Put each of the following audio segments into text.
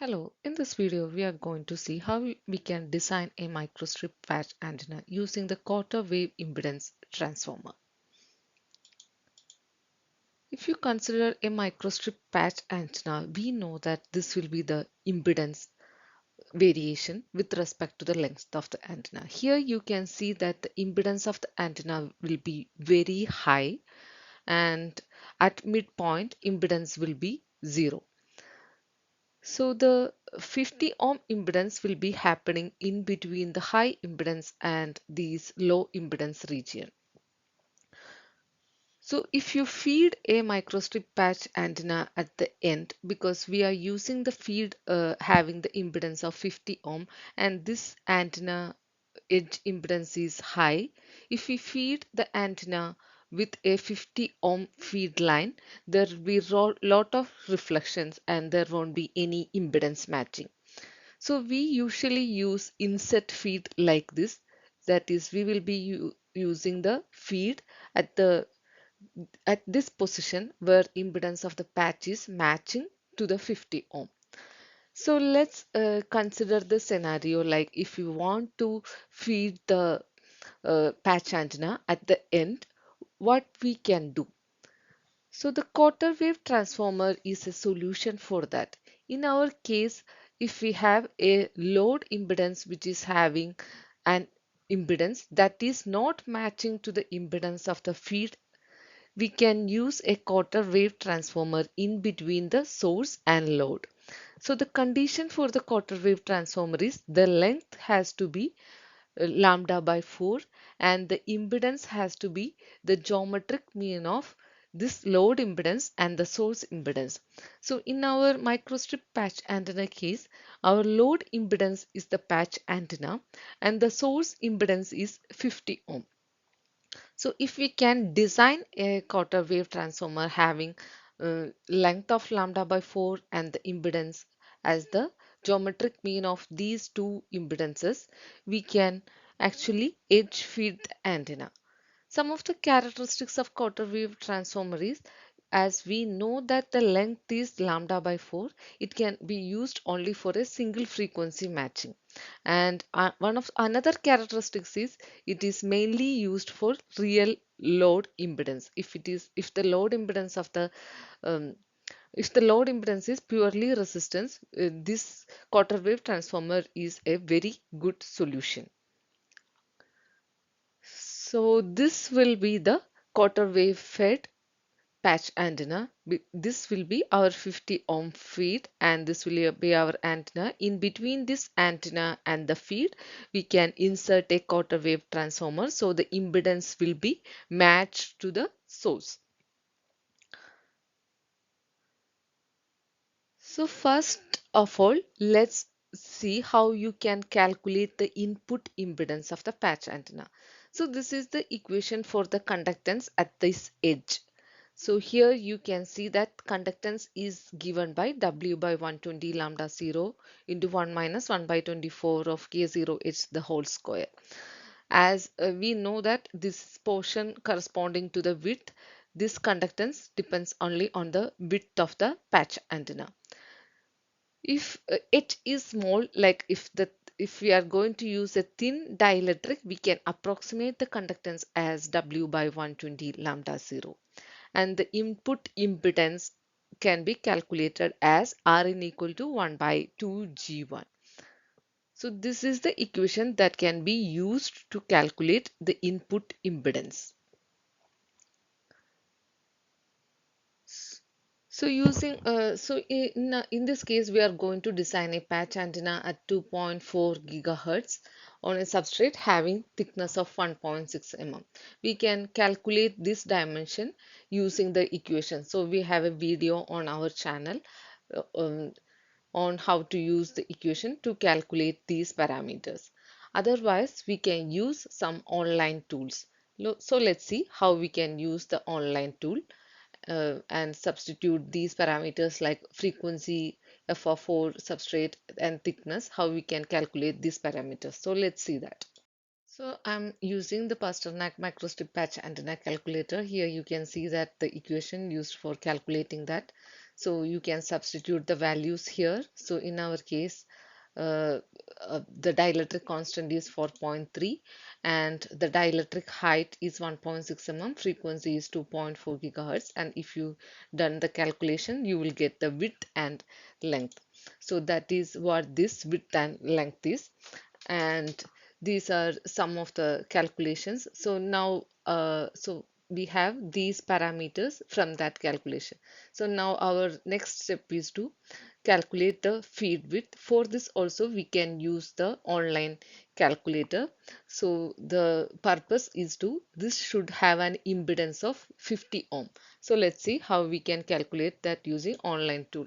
Hello, in this video we are going to see how we can design a microstrip patch antenna using the quarter-wave impedance transformer. If you consider a microstrip patch antenna, we know that this will be the impedance variation with respect to the length of the antenna. Here you can see that the impedance of the antenna will be very high, and at midpoint impedance will be 0. So the 50 ohm impedance will be happening in between the high impedance and these low impedance region. So if you feed a microstrip patch antenna at the end, because we are using the feed having the impedance of 50 ohm, and this antenna edge impedance is high, if we feed the antenna with a 50 ohm feed line, there will be lot of reflections and there won't be any impedance matching. So we usually use inset feed like this. That is, we will be using the feed at the at this position where impedance of the patch is matching to the 50 ohm. So let's consider the scenario like if you want to feed the patch antenna at the end, what we can do. So the quarter wave transformer is a solution for that. In our case, if we have a load impedance which is having an impedance that is not matching to the impedance of the feed, we can use a quarter wave transformer in between the source and load. So the condition for the quarter wave transformer is the length has to be lambda by 4, and the impedance has to be the geometric mean of this load impedance and the source impedance. So in our microstrip patch antenna case, our load impedance is the patch antenna and the source impedance is 50 ohm. So if we can design a quarter wave transformer having length of lambda by 4 and the impedance as the geometric mean of these two impedances, we can actually edge feed the antenna. Some of the characteristics of quarter wave transformer is, as we know that the length is lambda by 4, it can be used only for a single frequency matching. And one of another characteristics is it is mainly used for real load impedance. If the load impedance of the um, if the load impedance is purely resistance, this quarter wave transformer is a very good solution. So this will be the quarter wave fed patch antenna. This will be our 50 ohm feed and this will be our antenna. In between this antenna and the feed, we can insert a quarter wave transformer so the impedance will be matched to the source. So first of all, let's see how you can calculate the input impedance of the patch antenna. So this is the equation for the conductance at this edge. So here you can see that conductance is given by W by 120 lambda 0 into 1 minus 1 by 24 of K0 H the whole square. As we know that this portion corresponding to the width, this conductance depends only on the width of the patch antenna. If it is small, like if we are going to use a thin dielectric, we can approximate the conductance as W by 120 lambda 0. And the input impedance can be calculated as Rn equal to 1 by 2G1. So this is the equation that can be used to calculate the input impedance. In this case, we are going to design a patch antenna at 2.4 gigahertz on a substrate having thickness of 1.6 mm. We can calculate this dimension using the equation. So we have a video on our channel uh, um, on how to use the equation to calculate these parameters. Otherwise, we can use some online tools. So let's see how we can use the online tool and substitute these parameters like frequency, f of 4, substrate and thickness, how we can calculate these parameters. So let's see that. So I'm using the Pasternak microstrip patch antenna calculator. Here you can see that the equation used for calculating that. So you can substitute the values here. So in our case, uh, the dielectric constant is 4.3 and the dielectric height is 1.6 mm, frequency is 2.4 gigahertz, and if you done the calculation you will get the width and length. So that is what this width and length is, and these are some of the calculations. So now we have these parameters from that calculation. So now our next step is to calculate the feed width. For this also we can use the online calculator. So the purpose is to, this should have an impedance of 50 ohm. So let's see how we can calculate that using online tool.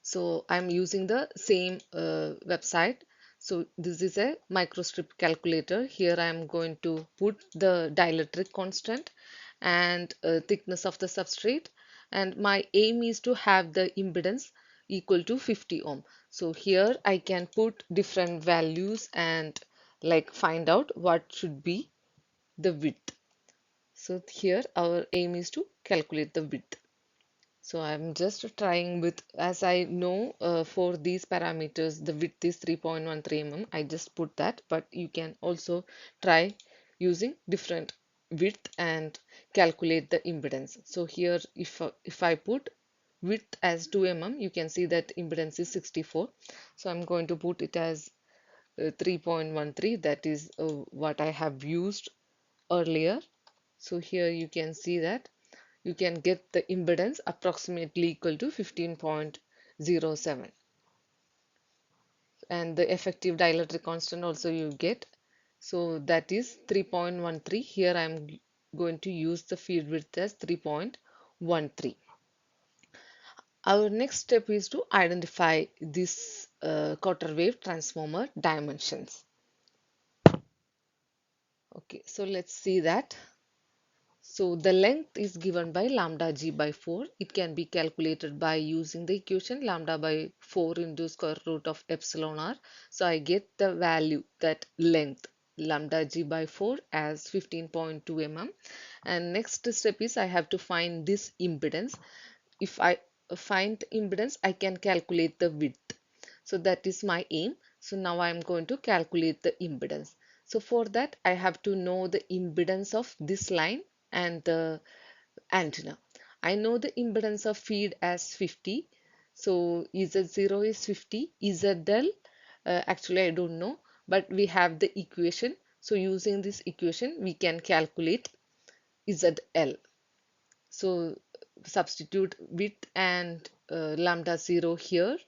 So I'm using the same website. So this is a microstrip calculator. Here I'm going to put the dielectric constant and thickness of the substrate. And my aim is to have the impedance equal to 50 ohm. So here I can put different values and like find out what should be the width. So here our aim is to calculate the width. So I'm just trying with, as I know for these parameters, the width is 3.13 mm. I just put that, but you can also try using different width and calculate the impedance. So here, if I put width as 2 mm, you can see that impedance is 64. So I'm going to put it as 3.13. That is what I have used earlier. So here you can see that you can get the impedance approximately equal to 15.07, and the effective dielectric constant also you get, so that is 3.13. Here I am going to use the field width as 3.13. Our next step is to identify this quarter wave transformer dimensions. Okay, so let's see that. So the length is given by lambda g by 4. It can be calculated by using the equation lambda by 4 into square root of epsilon r. So I get the value, that length, lambda g by 4 as 15.2 mm. And next step is I have to find this impedance. If I find the impedance, I can calculate the width. So that is my aim. So now I am going to calculate the impedance. So for that, I have to know the impedance of this line and the antenna. I know the impedance of feed as 50. So Z0 is 50. ZL, actually I don't know, but we have the equation. So using this equation, we can calculate ZL. So substitute width and lambda 0 here.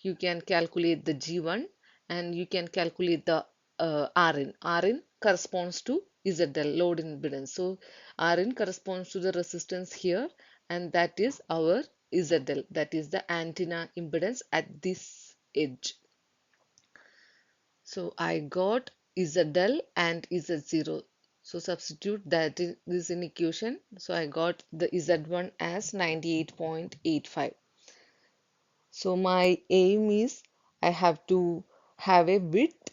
You can calculate the G1 and you can calculate the Rin. Rin corresponds to ZL, load impedance. So Rin corresponds to the resistance here, and that is our ZL, that is the antenna impedance at this edge. So I got ZL and Z0. So substitute that this in equation. So I got the Z1 as 98.85. So my aim is I have to have a width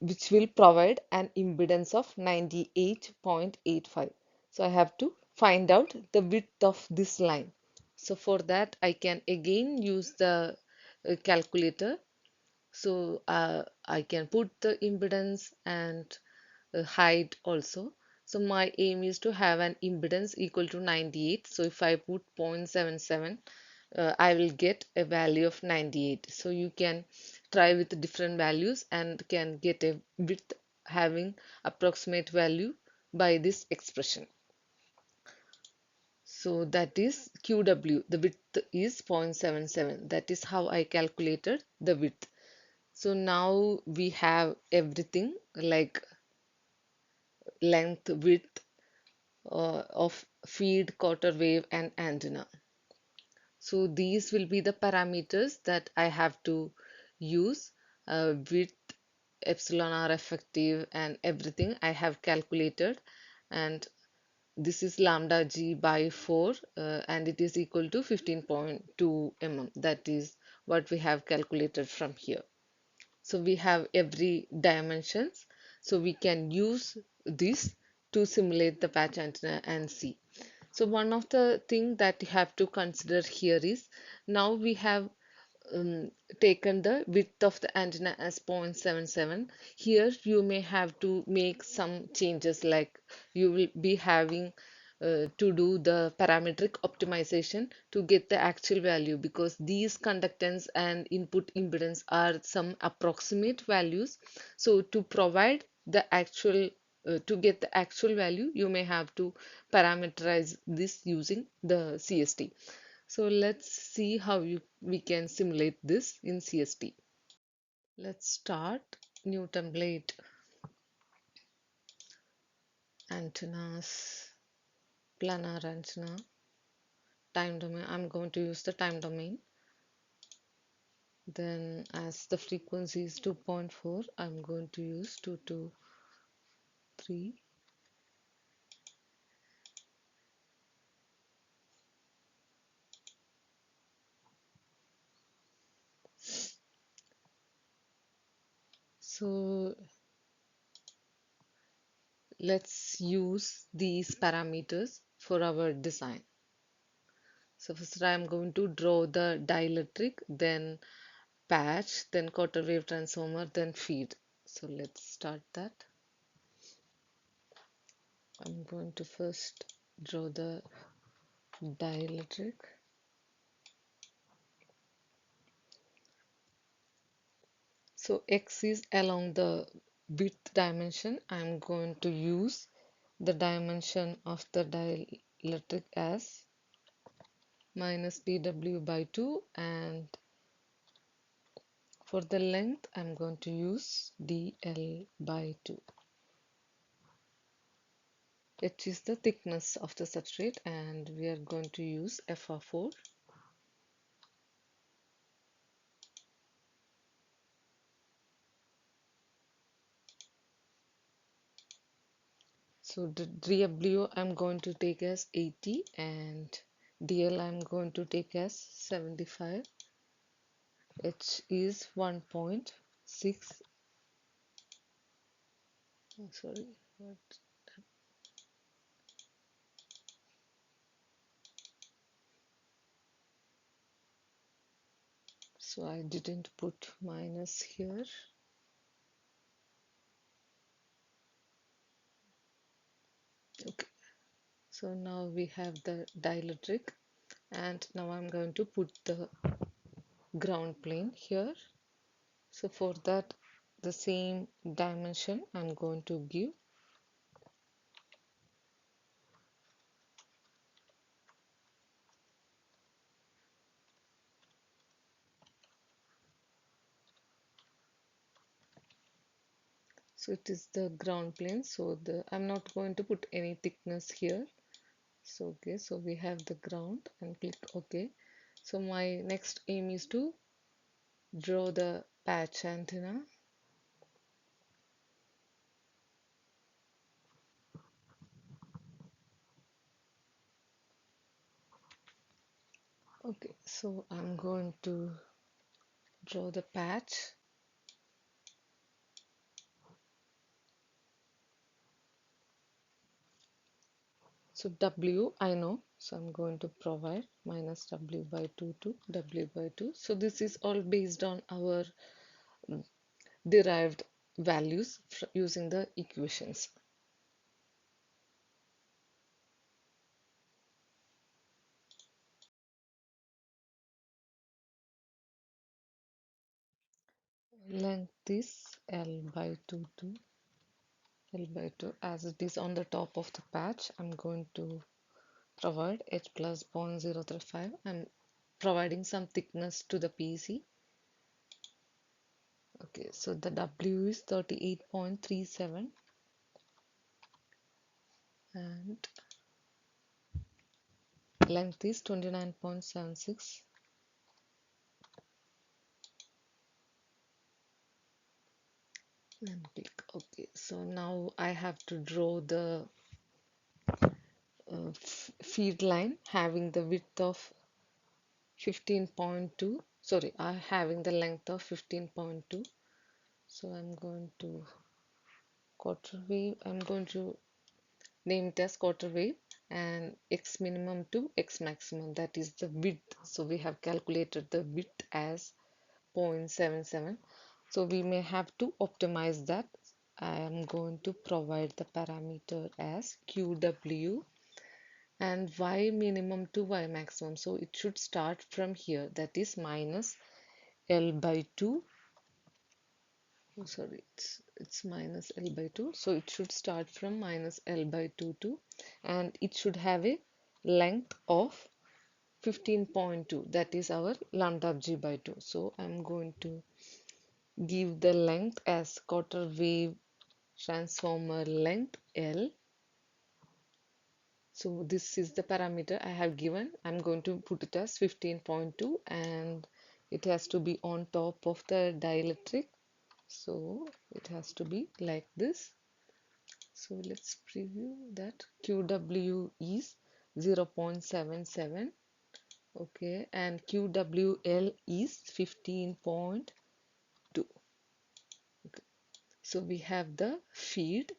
which will provide an impedance of 98.85. So I have to find out the width of this line. So for that I can again use the calculator. So I can put the impedance and height also. So my aim is to have an impedance equal to 98. So if I put 0.77, I will get a value of 98. So you can try with different values and can get a width having approximate value by this expression. So that is QW, the width is 0.77. That is how I calculated the width. So now we have everything like length, width of feed, quarter wave, and antenna. So these will be the parameters that I have to use. Width, epsilon r effective, and everything I have calculated. And this is lambda g by 4, and it is equal to 15.2 mm. That is what we have calculated from here. So we have every dimensions. So we can use this to simulate the patch antenna and see. So one of the thing that you have to consider here is now we have um, taken the width of the antenna as 0.77. Here you may have to make some changes, like you will be having to do the parametric optimization to get the actual value, because these conductance and input impedance are some approximate values. So to provide the actual to get the actual value, you may have to parameterize this using the CST. So let's see how we can simulate this in CST. Let's start new template, antennas, planar antenna, time domain. I'm going to use the time domain. Then as the frequency is 2.4, I'm going to use 223. So let's use these parameters for our design. So first I'm going to draw the dielectric, then patch, then quarter wave transformer, then feed. So let's start that. I'm going to first draw the dielectric. So X is along the width dimension. I'm going to use the dimension of the dielectric as minus dw by 2, and for the length I'm going to use dl by 2. H is the thickness of the substrate, and we are going to use FR4. So the dw I'm going to take as 80, and dl I'm going to take as 75. H is 1.6. Oh, sorry, what? So I didn't put minus here. Okay, so now we have the dielectric, and now I'm going to put the ground plane here. So for that, the same dimension I'm going to give. So it is the ground plane. So I'm not going to put any thickness here. So okay, so we have the ground, and click OK. So my next aim is to draw the patch antenna. Okay, so I'm going to draw the patch. So W I know, so I'm going to provide minus W by 2 to W by 2. So this is all based on our derived values using the equations. Length is L by 2 to L by 2, as it is on the top of the patch. I'm going to provide H plus 0.035. I'm providing some thickness to the PC. Okay, so the W is 38.37, and length is 29.76. And click OK. So now I have to draw the feed line having the width of 15.2. Sorry, having the length of 15.2. So I'm going to quarter wave. I'm going to name it as quarter wave. and x minimum to x maximum, that is the width. So we have calculated the width as 0.77. So we may have to optimize that. I am going to provide the parameter as QW and y minimum to y maximum. So it should start from here, that is minus L by 2. Oh, sorry, it's minus L by 2. So it should start from minus L by 2 to, and it should have a length of 15.2, that is our lambda g by 2. So I'm going to give the length as quarter wave transformer length L. So this is the parameter I have given. I'm going to put it as 15.2 and it has to be on top of the dielectric. So it has to be like this. So let's preview that. QW is 0.77. Okay, and QWL is 15.2. Okay. So we have the feed.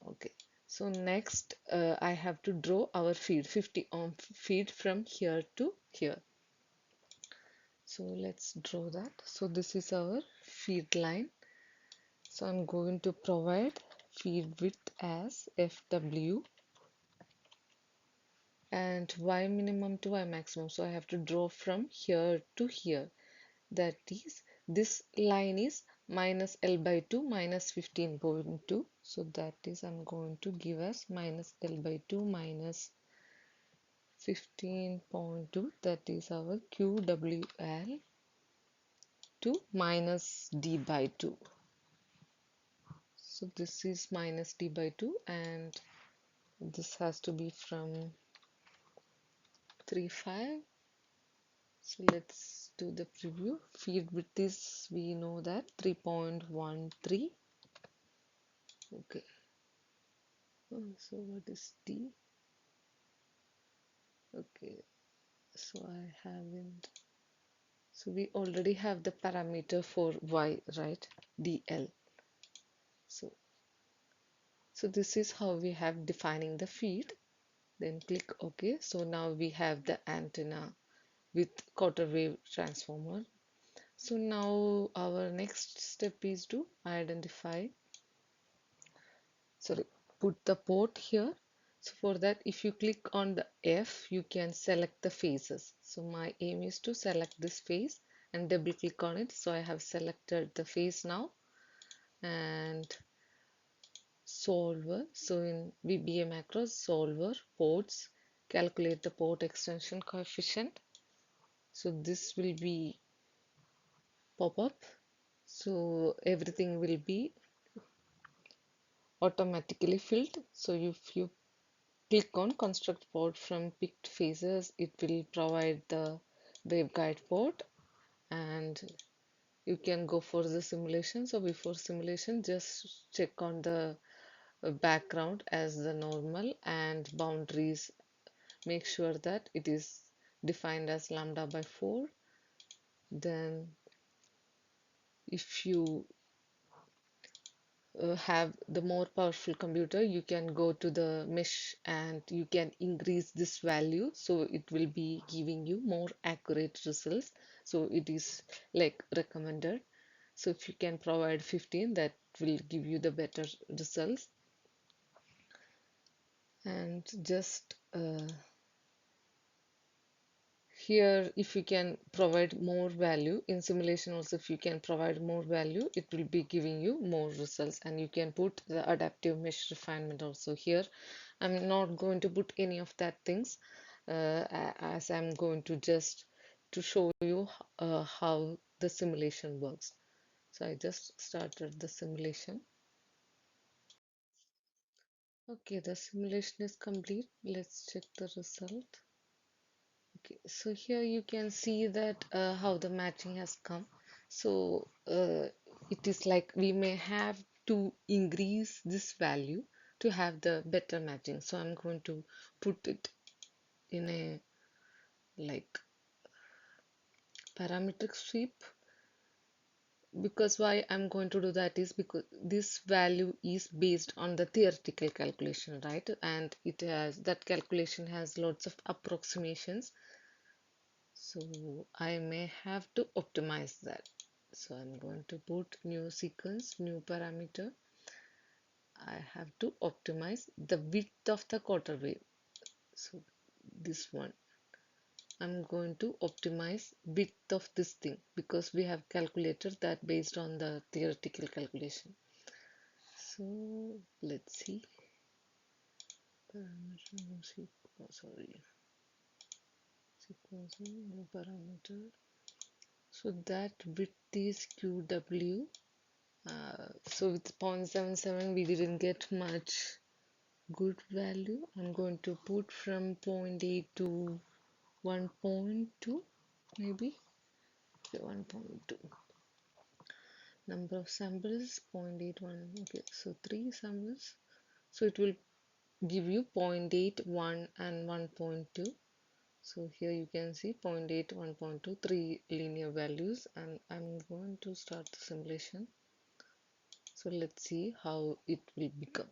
Okay. So next I have to draw our feed 50 ohm feed from here to here. So let's draw that. So this is our feed line. So I'm going to provide feed width as FW and y minimum to y maximum. So I have to draw from here to here. That is, this line is minus L by 2 minus 15.2. So that is, I'm going to give as minus L by 2 minus 15.2. That is our QWL to minus D by 2. So this is minus D by 2 and this has to be from 3.5. So let's do the preview. Feed width is, we know that 3.13. Okay. So what is D? Okay. So I haven't. So we already have the parameter for Y, right? DL. So this is how we have defining the feed. Then click OK. So now we have the antenna with quarter wave transformer. So now our next step is to identify, sorry, put the port here. So for that, if you click on the F, you can select the phases. So my aim is to select this phase and double click on it. So I have selected the phase now and solver. So in VBA macros, solver, ports, calculate the port extension coefficient. So this will be pop up. So everything will be automatically filled. So if you click on construct port from picked phases, it will provide the waveguide port and you can go for the simulation. So before simulation, just check on the background as the normal and boundaries. Make sure that it is defined as lambda by 4. Then if you have the more powerful computer, you can go to the mesh and you can increase this value, so it will be giving you more accurate results. So it is like recommended. So if you can provide 15, that will give you the better results. And just here, if you can provide more value in simulation also, if you can provide more value, it will be giving you more results. And you can put the adaptive mesh refinement also here. I'm not going to put any of that things as I'm going to just to show you how the simulation works. So I just started the simulation. Okay, the simulation is complete. Let's check the result. Okay, so here you can see that how the matching has come. So it is like we may have to increase this value to have the better matching. So I'm going to put it in a like parametric sweep. because why I'm going to do that is because this value is based on the theoretical calculation, right? And it has that calculation has lots of approximations. So I may have to optimize that. So I'm going to put new sequence, new parameter. I have to optimize the width of the quarter wave. So this one, I'm going to optimize width of this thing because we have calculated that based on the theoretical calculation. So let's see. Parameter, no sequence, sorry. Sequencing, no parameter. So that width is QW. So with 0.77 we didn't get much good value. I'm going to put from zero point 0.8 to 1.2 maybe. Okay, 1.2. Number of samples 0.81. Okay, so 3 samples. So it will give you 0.8, 1 and 1.2. So here you can see 0.8, 1.2, 3 linear values, and I'm going to start the simulation. So let's see how it will become.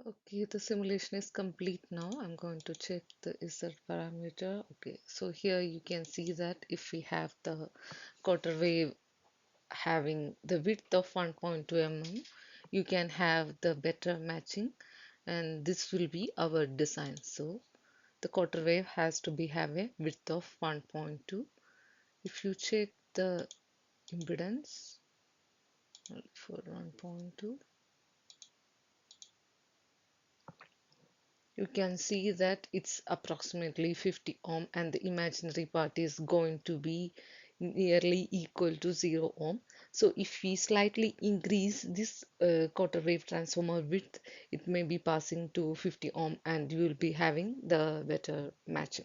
Okay, the simulation is complete now. I'm going to check the Z parameter. Okay, so here you can see that if we have the quarter wave having the width of 1.2 mm, you can have the better matching, and this will be our design. So the quarter wave has to be have a width of 1.2. If you check the impedance for 1.2, you can see that it's approximately 50 ohm, and the imaginary part is going to be nearly equal to 0 ohm. So if we slightly increase this quarter wave transformer width, it may be passing to 50 ohm and you will be having the better matching.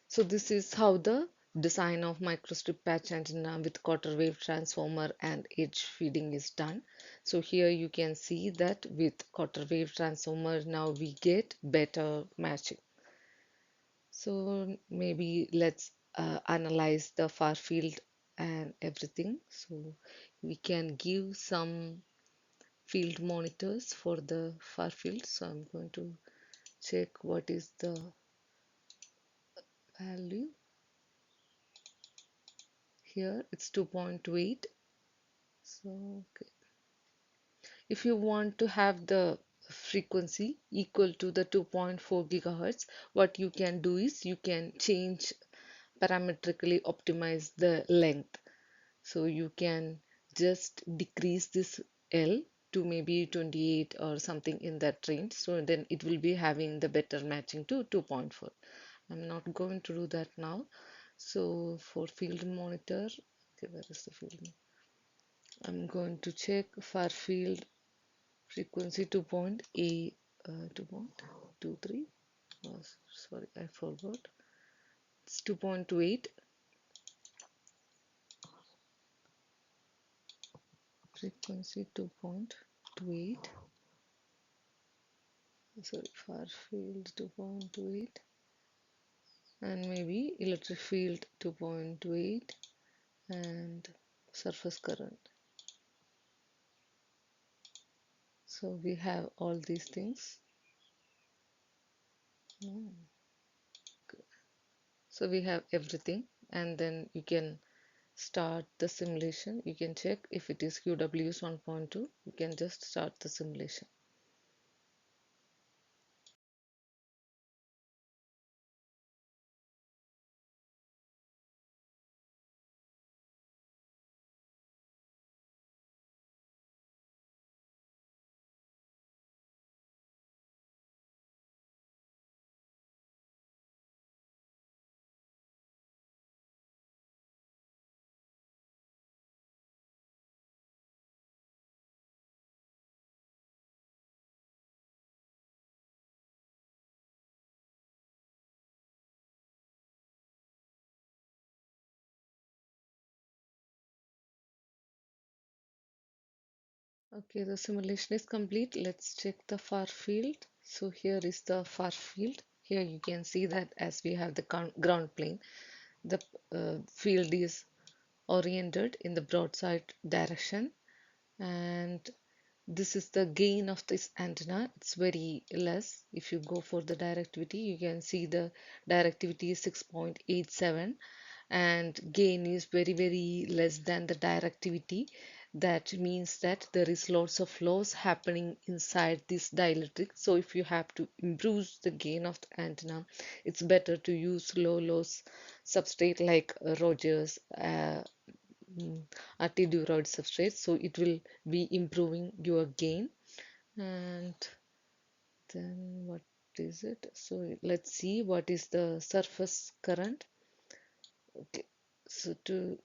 So this is how the design of microstrip patch antenna with quarter wave transformer and edge feeding is done. So here you can see that with quarter wave transformer now we get better matching. So maybe let's analyze the far field and everything. So we can give some field monitors for the far field. So I'm going to check what is the value. Here it's 2.28. So okay. If you want to have the frequency equal to the 2.4 gigahertz, what you can do is you can change parametrically optimize the length. So you can just decrease this L to maybe 28 or something in that range. So then it will be having the better matching to 2.4. I'm not going to do that now. So for field monitor, okay, where is the field? I'm going to check far field frequency 2.23. Oh, sorry, I forgot. It's 2.28. Frequency 2.28. Sorry, far field 2.28, and maybe electric field 2.28 and surface current. So we have all these things. So we have everything, and then you can start the simulation. You can check if it is QWS 1.2. You can just start the simulation. Okay, the simulation is complete. Let's check the far field. So here is the far field. Here you can see that as we have the ground plane, the field is oriented in the broadside direction, and this is the gain of this antenna. It's very less. If you go for the directivity, you can see the directivity is 6.87, and gain is very less than the directivity. That means that there is lots of loss happening inside this dielectric. So if you have to improve the gain of the antenna, it's better to use low loss substrate like Rogers antiduroid substrate, so it will be improving your gain. And then what is it? So let's see what is the surface current. Okay, so to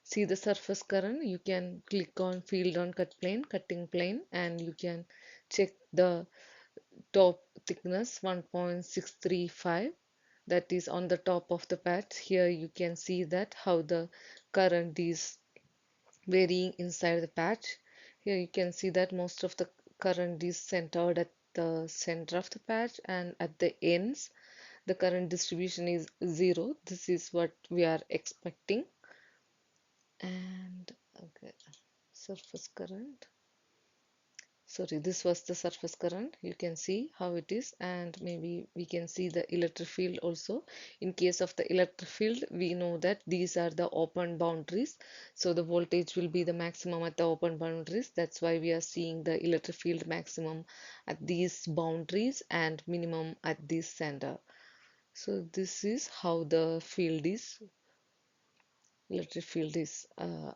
see the surface current, you can click on field on cutting plane, and you can check the top thickness 1.635, that is on the top of the patch. Here you can see that how the current is varying inside the patch. Here you can see that most of the current is centered at the center of the patch, and at the ends the current distribution is zero. This is what we are expecting. And okay, surface current, sorry, this was the surface current. You can see how it is, and maybe we can see the electric field also. In case of the electric field, we know that these are the open boundaries, so the voltage will be the maximum at the open boundaries. That's why we are seeing the electric field maximum at these boundaries and minimum at this center. So this is how the field is, electric field is.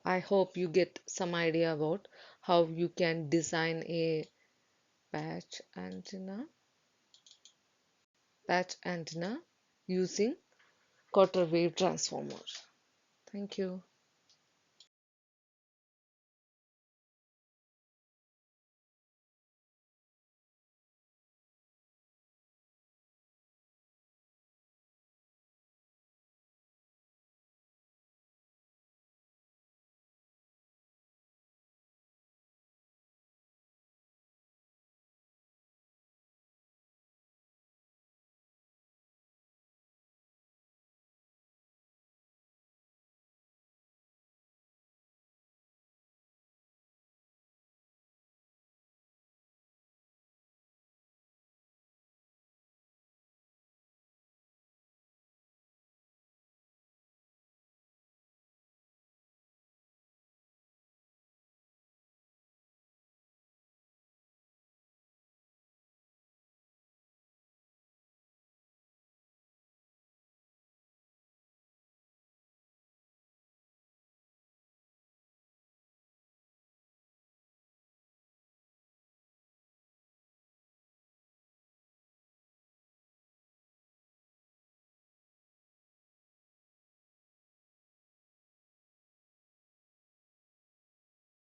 I hope you get some idea about how you can design a patch antenna using quarter wave transformer. Thank you.